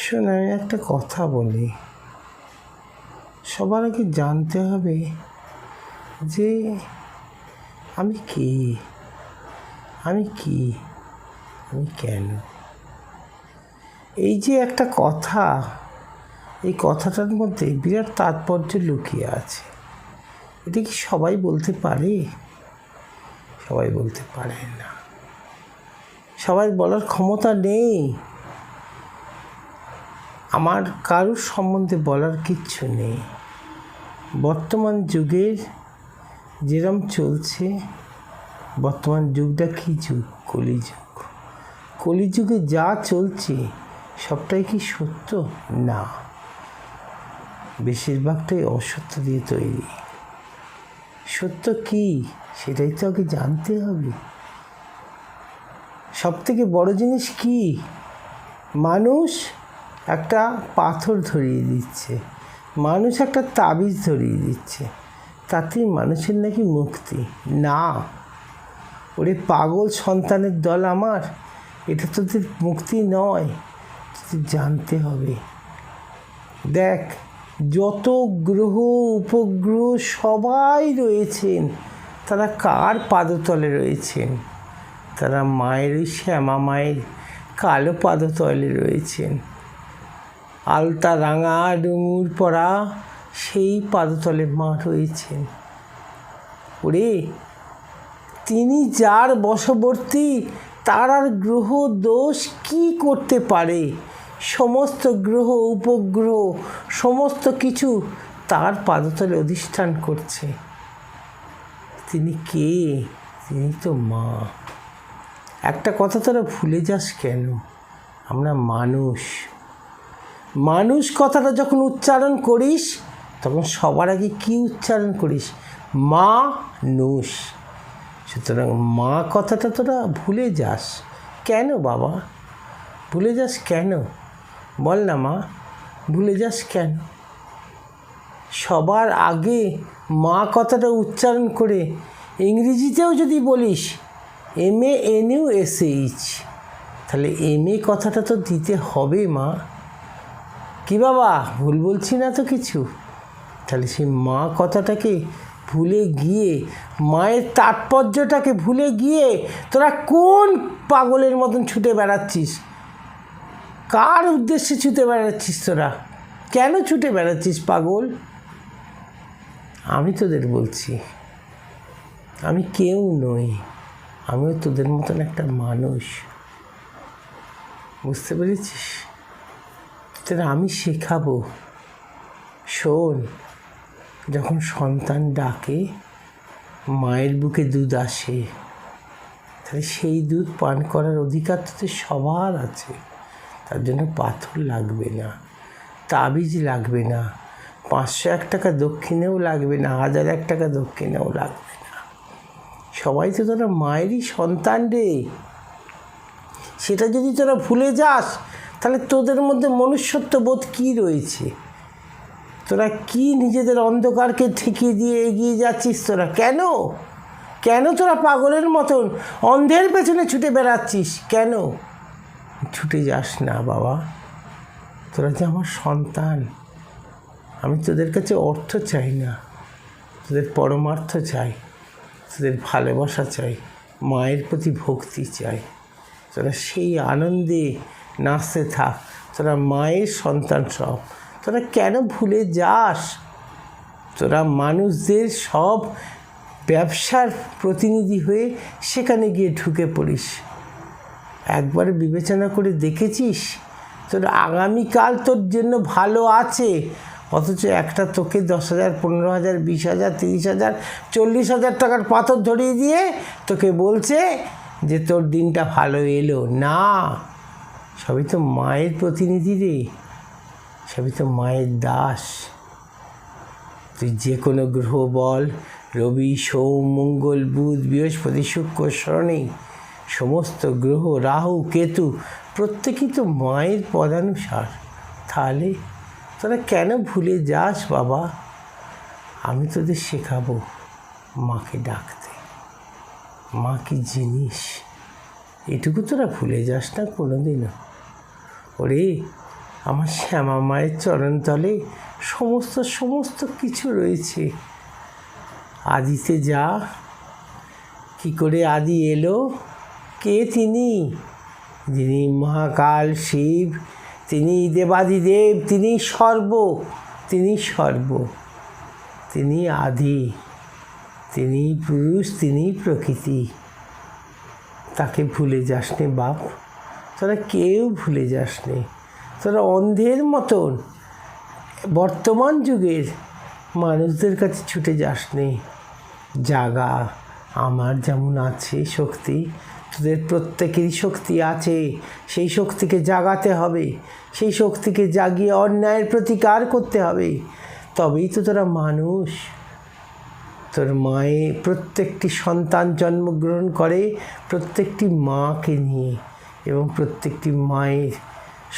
শোন, আমি একটা কথা বলি। সবার আগে জানতে হবে যে আমি কে, আমি কেন। এই যে একটা কথা, এই কথাটার মধ্যে বিরাট তাৎপর্য লুকিয়ে আছে। এটা কি সবাই বলতে পারে? সবাই বলতে পারে না, সবাই বলার ক্ষমতা নেই। আমার কারোর সম্বন্ধে বলার কিচ্ছু নেই। বর্তমান যুগের যেরম চলছে, বর্তমান যুগটা কী যুগ? কলিযুগ। কলিযুগে যা চলছে সবটাই কি সত্য? না, বেশিরভাগটাই অসত্য দিয়ে তৈরি। সত্য কি সেটাই তো আগে জানতে হবে। সবথেকে বড় জিনিস কি? মানুষ একটা পাথর ধরিয়ে দিচ্ছে, মানুষ একটা তাবিজ ধরিয়ে দিচ্ছে, তাতেই মানুষের নাকি মুক্তি। না, ওরে পাগল সন্তানের দল আমার, এটা তোদের মুক্তি নয়, তোদের জানতে হবে। দেখ, যত গ্রহ উপগ্রহ সবাই রয়েছেন, তারা কার পাদতলে রয়েছেন? তারা মায়ের, ওই শ্যামা মায়ের কালো পাদতলে রয়েছেন। আলতা রাঙা ডুমুর পরা সেই পাদতলে মা রয়েছেন। ওরে, তিনি যার বশবর্তী, তার আর গ্রহ দোষ কি করতে পারে? সমস্ত গ্রহ উপগ্রহ সমস্ত কিছু তার পাদতলে অধিষ্ঠান করছে। তিনি কে? তিনি তো মা। একটা কথা তোরা ভুলে যাস কেন? আমরা মানুষ। মানুষ কথাটা যখন উচ্চারণ করিস, তখন সবার আগে কি উচ্চারণ করিস? মানুষ। সুতরাং মা কথাটা তোরা ভুলে যাস কেন বাবা? ভুলে যাস কেন? বল না মা, ভুলে যাস কেন? সবার আগে মা কথাটা উচ্চারণ করে ইংরেজিতেও যদি বলিস MANUSH, তাহলে MA কথাটা তো দিতে হবে মা। কি বাবা, ভুল বলছি না তো কিছু? তাহলে সেই মা কথাটাকে ভুলে গিয়ে, মায়ের তাৎপর্যটাকে ভুলে গিয়ে তোরা কোন পাগলের মতন ছুটে বেড়াচ্ছিস? কার উদ্দেশ্যে ছুটে বেড়াচ্ছিস তোরা? কেন ছুটে বেড়াচ্ছিস পাগল? আমি তোদের বলছি, আমি কেউ নই, আমিও তোদের মতন একটা মানুষ। বুঝতে পেরেছিস? তোরা আমি শেখাবো। শোন, যখন সন্তান ডাকে, মায়ের বুকে দুধ আসে, তাহলে সেই দুধ পান করার অধিকার তোদের সবার আছে। তার জন্য পাথর লাগবে না, তাবিজ লাগবে না, 501 টাকা দক্ষিণেও লাগবে না, 1001 টাকা দক্ষিণেও লাগবে না। সবাই তো তোরা মায়েরই সন্তান রে। সেটা যদি তোরা ভুলে যাস, তাহলে তোদের মধ্যে মনুষ্যত্ব বোধ কী রয়েছে? তোরা কি নিজেদের অন্ধকারকে ঠেকিয়ে দিয়ে এগিয়ে যাচ্ছিস তোরা? কেন কেন তোরা পাগলের মতন অন্ধের পেছনে ছুটে বেড়াচ্ছিস? কেন ছুটে যাস না বাবা? তোরা যে আমার সন্তান। আমি তোদের কাছে অর্থ চাই না, তোদের পরমার্থ চাই, তোদের ভালোবাসা চাই, মায়ের প্রতি ভক্তি চাই। তোরা সেই আনন্দে নাচতে থাক। তোরা মায়ের সন্তান সব। তোরা কেন ভুলে যাস? তোরা মানুষদের সব ব্যবসার প্রতিনিধি হয়ে সেখানে গিয়ে ঢুকে পড়িস। একবার বিবেচনা করে দেখেছিস তোর আগামীকাল তোর জন্য ভালো আছে, অথচ একটা তোকে 10,000, 15,000, 20,000, 30,000, 40,000 টাকার পাথর ধরিয়ে দিয়ে তোকে বলছে যে তোর দিনটা ভালো এলো না। সবই তো মায়ের প্রতিনিধি রে, সবই তো মায়ের দাস। তুই যে কোনো গ্রহ বল, রবি, সোম, মঙ্গল, বুধ, বৃহস্পতি, শুক্র, শনি, সমস্ত গ্রহ, রাহু, কেতু, প্রত্যেকেই তো মায়ের পদানুসার। তাহলে তোরা কেন ভুলে যাস বাবা? আমি তোদের শেখাবো মাকে ডাকতে। মা কি জিনিস এটুকু তোরা ভুলে যাস না কোনোদিনও। ওরে, আমার শ্যামা মায়ের চরণতলে সমস্ত সমস্ত কিছু রয়েছে। আদিতে যা, কি করে আদি এলো, কে তিনি? যিনি মহাকাল শিব, তিনি দেবাদিদেব, তিনি সর্ব, তিনি আদি, তিনি পুরুষ, তিনি প্রকৃতি। তাকে ভুলে যাস নে বাপ, তোরা কেউ ভুলে যাস নে। তোরা অন্ধের মতন বর্তমান যুগের মানুষদের কাছে ছুটে যাস নে। জাগা, আমার যেমন আছে শক্তি, তোদের প্রত্যেকেরই শক্তি আছে। সেই শক্তিকে জাগাতে হবে, সেই শক্তিকে জাগিয়ে অন্যায়ের প্রতিকার করতে হবে। তবেই তো তোরা মানুষ। তোর মায়ে প্রত্যেকটি সন্তান জন্মগ্রহণ করে প্রত্যেকটি মাকে নিয়ে, এবং প্রত্যেকটি মায়ের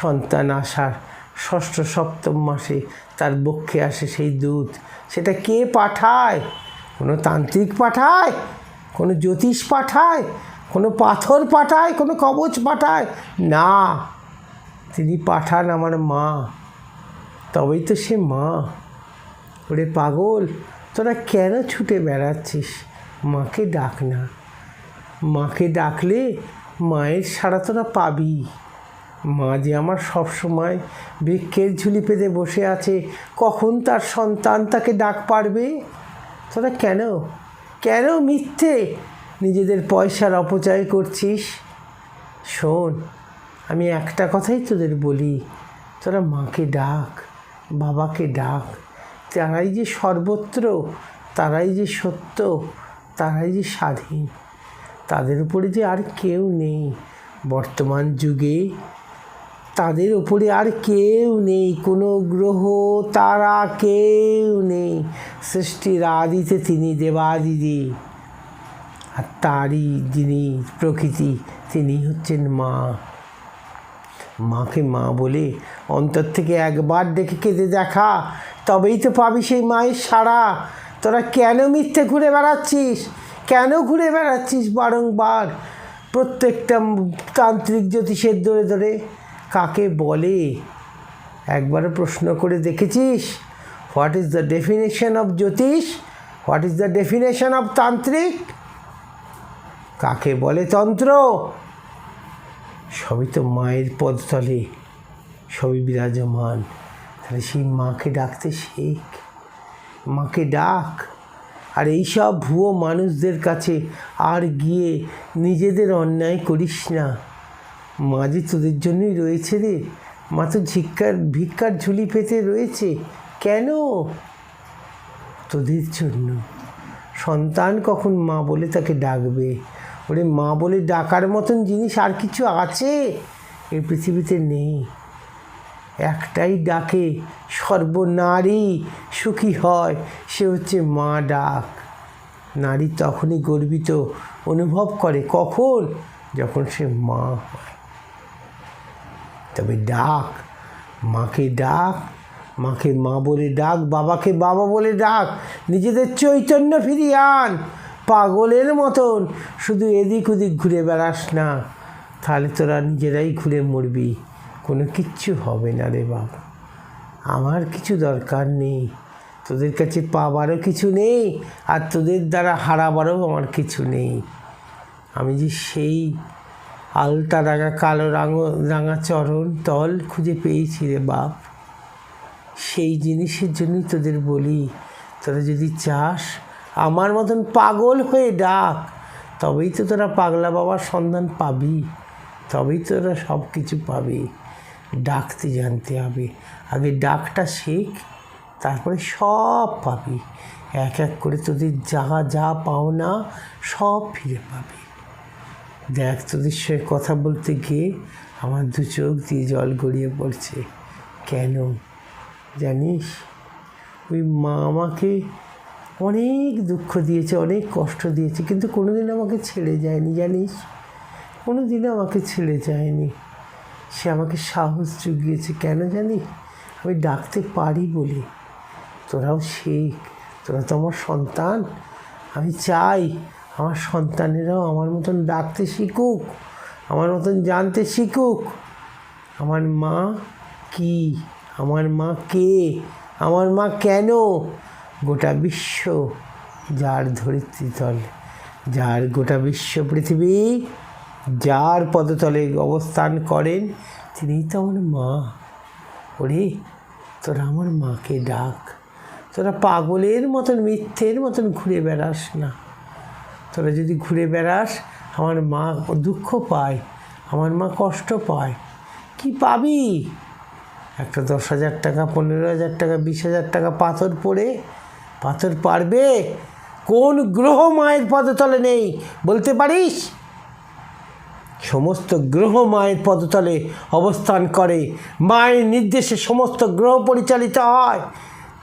সন্তান আসার ষষ্ঠ সপ্তম মাসে তার বক্ষে আসে সেই দুধ। সেটা কে পাঠায়? কোনো তান্ত্রিক পাঠায়? কোনো জ্যোতিষ পাঠায়? কোনো পাথর পাঠায়? কোনো কবচ পাঠায়? না, তিনি পাঠান আমার মা। তবেই তো সে মা। ওরে পাগল, তোরা কেন ছুটে বেড়াচ্ছিস? মাকে ডাক না। মাকে ডাকলে মায়ের সাড়া তোরা পাবি। মা যে আমার সবসময় বৃক্ষের ঝুলি পেতে বসে আছে, কখন তার সন্তান তাকে ডাক পারবে? তোরা কেন মিথ্যে নিজেদের পয়সার অপচয় করছিস? শোন, আমি একটা কথাই তোদের বলি, তোরা মাকে ডাক, বাবাকে ডাক। তারাই যে সর্বত্র, তারাই যে সত্য, তারাই যে স্বাধীন। তাদের উপরে যে আর কেউ নেই বর্তমান যুগে, তাদের উপরে আর কেউ নেই। কোনো গ্রহ তারা কেউ নেই। সৃষ্টির আদিতে তিনি দেবাদিদেব, আর তারই যিনি প্রকৃতি, তিনি হচ্ছেন মা। মাকে মা বলে অন্তর থেকে একবার ডেকে কেঁদে দেখা, তবেই তো পাবি সেই মায়ের সাড়া। তোরা কেন মিথ্যে ঘুরে বেড়াচ্ছিস? কেন ঘুরে বেড়াচ্ছিস বারংবার প্রত্যেকটা তান্ত্রিক জ্যোতিষের ধরে ধরে? কাকে বলে একবারও প্রশ্ন করে দেখেছিস? What is the definition of jyotish? What is the definition of tantrik? কাকে বলে তন্ত্র? সবই তো মায়ের পদতলে, সবই বিরাজমান। তাহলে সেই মাকে ডাকতে শেখ, মাকে ডাক। আর এইসব ভুয়ো মানুষদের কাছে আর গিয়ে নিজেদের অন্যায় করিস না। মা যে তোদের জন্যই রয়েছে রে। মা তো ভিক্ষার ঝুলি পেতে রয়েছে। কেন? তোদের জন্য। সন্তান কখন মা বলে তাকে ডাকবে? ওরে মা বলে ডাকার মতন জিনিস আর কিছু আছে এই পৃথিবীতে? নেই। একটাই ডাকে সর্বনারী সুখী হয়, সে হচ্ছে মা ডাক। নারী তখনই গর্বিত অনুভব করে, কখন? যখন সে মা হয়। তবে ডাক, মাকে ডাক, মাকে মা বলে ডাক, বাবাকে বাবা বলে ডাক। নিজেদের চৈতন্য ফিরিয়ে আন। পাগলের মতন শুধু এদিক ওদিক ঘুরে বেড়াস না, তাহলে তোরা নিজেরাই ঘুরে মরবি। কোনো কিচ্ছু হবে না রে বাবা। আমার কিছু দরকার নেই, তোদের কাছে পাবারও কিছু নেই, আর তোদের দ্বারা হারাবারও আমার কিছু নেই। আমি যে সেই আলতা রাঙা কালো রাঙা চরণ তল খুঁজে পেয়েছি রে বাপ। সেই জিনিসের জন্যই তোদের বলি, তোরা যদি চাস আমার মতন পাগল হয়ে ডাক, তবেই তো তোরা পাগলা বাবার সন্ধান পাবি, তবেই তোরা সব কিছু পাবি। ডাকতে জানতে হবে, আগে ডাকটা শেখ, তারপরে সব পাবি। এক এক করে তোদের যা পাওনা সব ফিরে পাবি। দেখ, তোদের সঙ্গে কথা বলতে গিয়ে আমার দু চোখ দিয়ে জল গড়িয়ে পড়ছে। কেন জানিস? ওই মা আমাকে অনেক দুঃখ দিয়েছে, অনেক কষ্ট দিয়েছে, কিন্তু কোনোদিন আমাকে ছেড়ে যায়নি জানিস। কোনোদিনও আমাকে ছেড়ে যায়নি। সে আমাকে সাহস জুগিয়েছে। কেন জানিস? আমি ডাকতে পারি বলে। তোরাও শেখ, তোরা তো আমার সন্তান। আমি চাই আমার সন্তানেরাও আমার মতন ডাকতে শিখুক, আমার মতন জানতে শিখুক। আমার মা কি, আমার মা কে, আমার মা কেন? গোটা বিশ্ব যার ধরিত্রীতল, যার গোটা বিশ্ব পৃথিবী যার পদতলে অবস্থান করেন, তিনিই তো আমার মা। ওরে, তোরা আমার মাকে ডাক। তোরা পাগলের মতন, মিথ্যের মতন ঘুরে বেড়াস না। তোরা যদি ঘুরে বেড়াস, আমার মা দুঃখ পায়, আমার মা কষ্ট পায়। কি পাবি? একটা 10,000 টাকা, 15,000 টাকা, 20,000 টাকা পাথর পড়ে, পাথর পারবে? কোন গ্রহ মায়ের পদতলে নেই বলতে পারিস? সমস্ত গ্রহ মায়ের পদতলে অবস্থান করে, মায়ের নির্দেশে সমস্ত গ্রহ পরিচালিত হয়।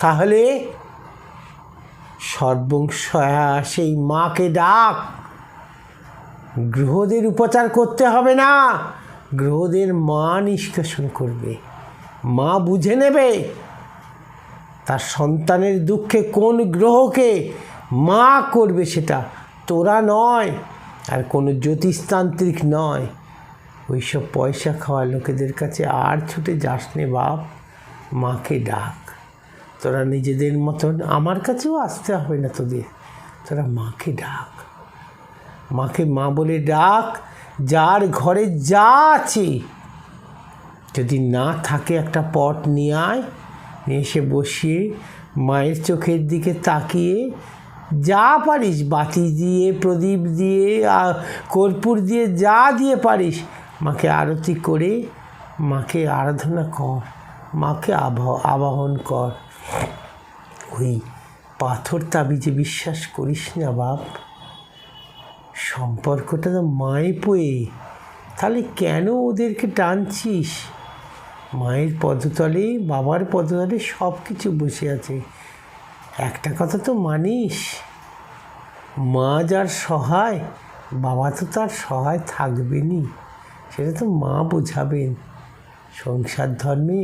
তাহলে সর্বংসয়া সেই মাকে ডাক। গ্রহদের উপচার করতে হবে না, গ্রহদের মা নিষ্কাশন করবে, মা বুঝে নেবে তার সন্তানের দুঃখে কোন গ্রহকে মা করবে, সেটা তোরা নয়, আর কোনো জ্যোতিষতান্ত্রিক নয়। ওইসব পয়সা খাওয়া লোকেদের কাছে আর ছুটে যাস নে বাপ, মাকে ডাক। তোরা নিজেদের মতন, আমার কাছেও আসতে হবে না তোদের, তোরা মাকে ডাক। মাকে মা বলে ডাক। যার ঘরে যা আছে, যদি না থাকে একটা পট নিয়ে আয়, নিয়ে এসে বসিয়ে মায়ের চোখের দিকে তাকিয়ে যা পারিস, বাতি দিয়ে, প্রদীপ দিয়ে, কর্পূর দিয়ে, যা দিয়ে পারিস, মাকে আরতি করে মাকে আরাধনা কর, মাকে আবাহন কর। ওই পাথর তাবিজে বিশ্বাস করিস না বাপ। সম্পর্কটা তো মায়ে পয়ে, তাহলে কেন ওদেরকে টানছিস? মায়ের পদতলে, বাবার পদতলে সব কিছু বসে আছে। একটা কথা তো মানিস, মা যার সহায়, বাবা তো তার সহায় থাকবেনই, সেটা তো মা বোঝাবেন। সংসার ধর্মে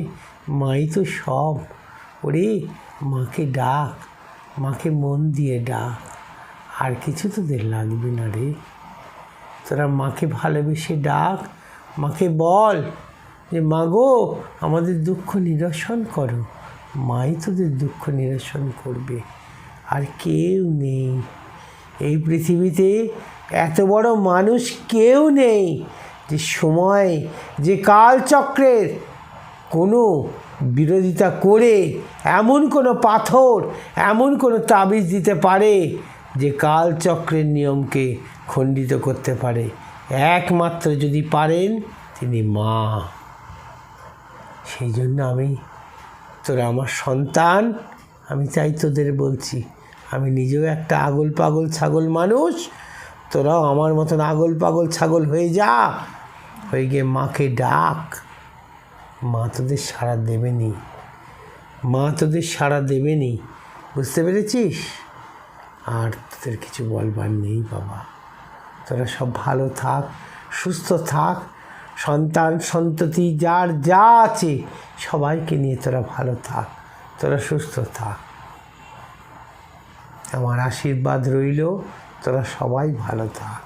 মাই তো সব। ওরে, মাকে ডাক, মাকে মন দিয়ে ডাক, আর কিছু তোদের লাগবে না রে। তোরা মাকে ভালোবেসে ডাক, মাকে বল যে মা গো, আমাদের দুঃখ নিরসন করো। মাই তোদের দুঃখ নিরসন করবে, আর কেউ নেই এই পৃথিবীতে। এত বড় মানুষ কেউ নেই যে সময়, যে কালচক্রের কোনো বিরোধিতা করে এমন কোনো পাথর, এমন কোনো তাবিজ দিতে পারে যে কালচক্রের নিয়মকে খণ্ডিত করতে পারে। একমাত্র যদি পারেন, তিনি মা। সেই জন্য তোরা আমার সন্তান, আমি চাই তোদের বলছি, আমি নিজেও একটা আগল পাগল ছাগল মানুষ, তোরাও আমার মতন আগল পাগল ছাগল হয়ে যা, হয়ে গিয়ে মাকে ডাক। মা তোদের সাড়া দেবেনি, মা তোদের সাড়া দেবেনি, বুঝতে পেরেছিস? আর তোদের কিছু বলবার নেই বাবা। তোরা সব ভালো থাক, সুস্থ থাক, সন্তান সন্ততি যার যা আছে সবাইকে নিয়ে তোরা ভালো থাক, তোরা সুস্থ থাক। আমার আশীর্বাদ রইল, তোরা সবাই ভালো থাক।